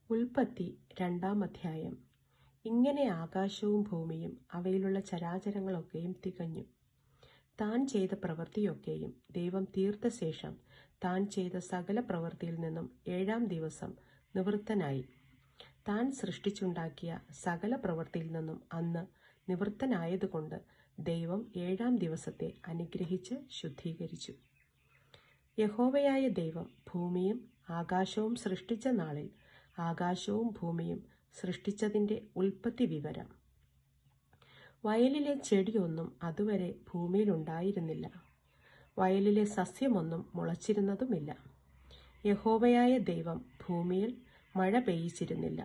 ഉൽപ്പത്തി 2-ാം അധ്യായം. ഇങ്ങനെ ആകാശവും ഭൂമിയും അവയിലുള്ള ചരാചരങ്ങളൊക്കെയും തികഞ്ഞു. താൻ ചെയ്ത പ്രവൃത്തിയൊക്കെയും ദൈവം തീർത്ത ശേഷം താൻ ചെയ്ത സകല പ്രവൃത്തിയിൽ നിന്നും 7-ാം ദിവസം നിവൃത്തനായി. താൻ സൃഷ്ടിച്ചുണ്ടാക്കിയ സകല പ്രവൃത്തിയിൽ നിന്നും അന്ന് നിവൃത്തനായതുകൊണ്ട് ദൈവം 7-ാം ദിവസത്തെ അനുഗ്രഹിച്ച് ശുദ്ധീകരിച്ചു. യഹോവയായ ദൈവം ഭൂമിയും ആകാശവും സൃഷ്ടിച്ച നാളിൽ ആകാശവും ഭൂമിയും സൃഷ്ടിച്ചതിൻ്റെ ഉൽപ്പത്തി വിവരം. വയലിലെ ചെടിയൊന്നും അതുവരെ ഭൂമിയിലുണ്ടായിരുന്നില്ല, വയലിലെ സസ്യമൊന്നും മുളച്ചിരുന്നതുമില്ല. യഹോവയായ ദൈവം ഭൂമിയിൽ മഴ പെയ്യിച്ചിരുന്നില്ല,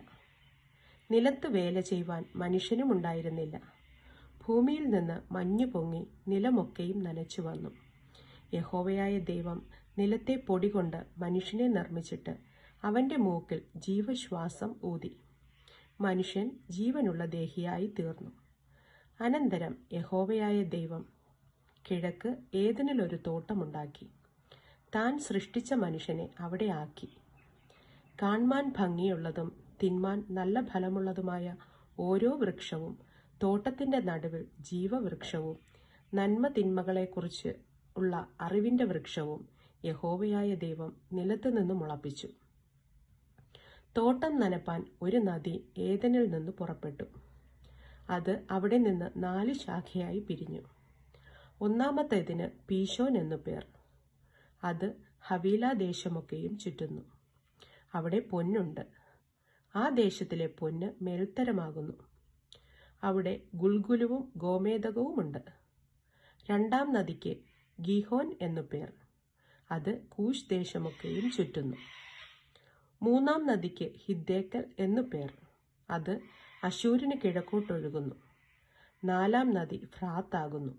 നിലത്ത് വേല ചെയ്യുവാൻ മനുഷ്യനും ഉണ്ടായിരുന്നില്ല. ഭൂമിയിൽ നിന്ന് മഞ്ഞു പൊങ്ങി നിലമൊക്കെയും നനച്ചു വന്നു. യഹോവയായ ദൈവം നിലത്തെ പൊടി കൊണ്ട് മനുഷ്യനെ നിർമ്മിച്ചിട്ട് അവൻ്റെ മൂക്കിൽ ജീവശ്വാസം ഊതി. മനുഷ്യൻ ജീവനുള്ള ദേഹിയായി തീർന്നു. അനന്തരം യഹോവയായ ദൈവം കിഴക്ക് ഏദനിലൊരു തോട്ടമുണ്ടാക്കി. താൻ സൃഷ്ടിച്ച മനുഷ്യനെ അവിടെ ആക്കി. കാൺമാൻ ഭംഗിയുള്ളതും തിന്മാൻ നല്ല ഫലമുള്ളതുമായ ഓരോ വൃക്ഷവും തോട്ടത്തിൻ്റെ നടുവിൽ ജീവവൃക്ഷവും നന്മ തിന്മകളെക്കുറിച്ച് ഉള്ള അറിവിൻ്റെ വൃക്ഷവും യഹോവയായ ദൈവം നിലത്തു നിന്ന് മുളപ്പിച്ചു. തോട്ടം നനപ്പാൻ ഒരു നദി ഏദനിൽ നിന്ന് പുറപ്പെട്ടു. അത് അവിടെ നിന്ന് 4 ശാഖയായി പിരിഞ്ഞു. ഒന്നാമത്തേതിന് പീശോൻ എന്നു പേർ. അത് ഹവീല ദേശമൊക്കെയും ചുറ്റുന്നു. അവിടെ പൊന്നുണ്ട്. ആ ദേശത്തിലെ പൊന്ന് മേൽത്തരമാകുന്നു. അവിടെ ഗുൽഗുലുവും ഗോമേദകവുമുണ്ട്. 2-ാം നദിക്ക് ഗീഹോൻ എന്നു പേർ. അത് കൂശ് ദേശമൊക്കെയും ചുറ്റുന്നു. 3-ാം നദിക്ക് ഹിദ്ദേക്കൽ എന്നു പേർ. അത് അശൂരിന് കിഴക്കോട്ടൊഴുകുന്നു. 4-ാം നദി ഫ്രാത്താകുന്നു.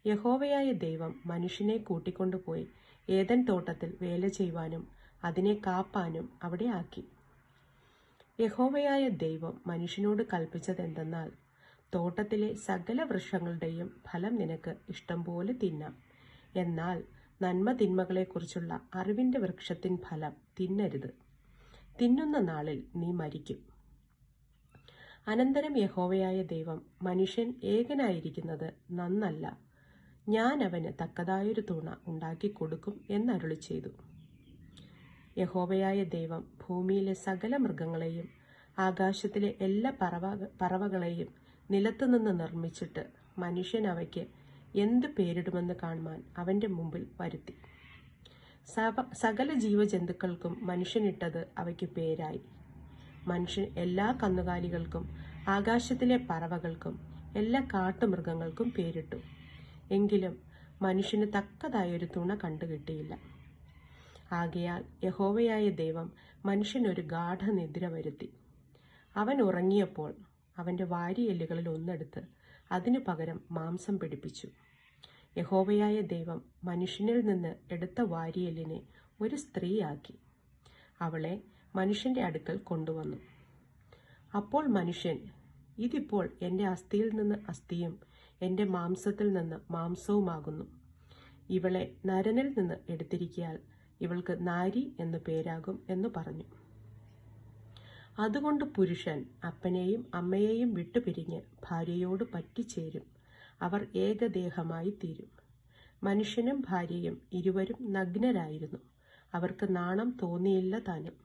യഹോവയായ ദൈവം മനുഷ്യനെ കൂട്ടിക്കൊണ്ടുപോയി ഏദൻ തോട്ടത്തിൽ വേല ചെയ്യുവാനും അതിനെ കാപ്പാനും അവിടെ ആക്കി. യഹോവയായ ദൈവം മനുഷ്യനോട് കൽപ്പിച്ചതെന്തെന്നാൽ, തോട്ടത്തിലെ സകല വൃക്ഷങ്ങളുടെയും ഫലം നിനക്ക് ഇഷ്ടം പോലെ തിന്നാം, എന്നാൽ നന്മ തിന്മകളെക്കുറിച്ചുള്ള അറിവിൻ്റെ വൃക്ഷത്തിൻ ഫലം തിന്നരുത്. തിന്നുന്ന നാളിൽ നീ മരിക്കും. അനന്തരം യഹോവയായ ദൈവം, മനുഷ്യൻ ഏകനായിരിക്കുന്നത് നന്നല്ല, ഞാൻ അവന് തക്കതായൊരു തുണ ഉണ്ടാക്കി കൊടുക്കും എന്നരുളി ചെയ്തു. യഹോവയായ ദൈവം ഭൂമിയിലെ സകല മൃഗങ്ങളെയും ആകാശത്തിലെ എല്ലാ പറവകളെയും നിലത്തുനിന്ന് നിർമ്മിച്ചിട്ട് മനുഷ്യൻ അവയ്ക്ക് എന്ത് പേരിടുമെന്ന് കാണുവാൻ അവൻ്റെ മുമ്പിൽ വരുത്തി. സകല ജീവജന്തുക്കൾക്കും മനുഷ്യനിട്ടത് അവയ്ക്ക് പേരായി. മനുഷ്യൻ എല്ലാ കന്നുകാലികൾക്കും ആകാശത്തിലെ പറവകൾക്കും എല്ലാ കാട്ടുമൃഗങ്ങൾക്കും പേരിട്ടു. എങ്കിലും മനുഷ്യന് തക്കതായൊരു തുണ കണ്ടുകിട്ടിയില്ല. ആകയാൽ യഹോവയായ ദൈവം മനുഷ്യനൊരു ഗാഠനിദ്ര വരുത്തി. അവൻ ഉറങ്ങിയപ്പോൾ അവൻ്റെ വാരിയെല്ലുകളിൽ ഒന്നെടുത്ത് അതിനു പകരം മാംസം പിടിപ്പിച്ചു. യഹോവയായ ദൈവം മനുഷ്യനിൽ നിന്ന് എടുത്ത വാരിയെല്ലിനെ ഒരു സ്ത്രീയാക്കി അവളെ മനുഷ്യൻ്റെ അടുക്കൽ കൊണ്ടുവന്നു. അപ്പോൾ മനുഷ്യൻ, ഇതിപ്പോൾ എൻ്റെ അസ്ഥിയിൽ നിന്ന് അസ്ഥിയും എൻ്റെ മാംസത്തിൽ നിന്ന് മാംസവുമാകുന്നു. ഇവളെ നരനിൽ നിന്ന് എടുത്തിരിക്കയാൽ ഇവൾക്ക് നാരി എന്നു പേരാകും എന്ന് പറഞ്ഞു. അതുകൊണ്ട് പുരുഷൻ അപ്പനെയും അമ്മയെയും വിട്ടുപിരിഞ്ഞ് ഭാര്യയോട് പറ്റിച്ചേരും, അവർ ഏകദേഹമായി തീരും. മനുഷ്യനും ഭാര്യയും ഇരുവരും നഗ്നരായിരുന്നു, അവർക്ക് നാണം തോന്നിയില്ല താനും.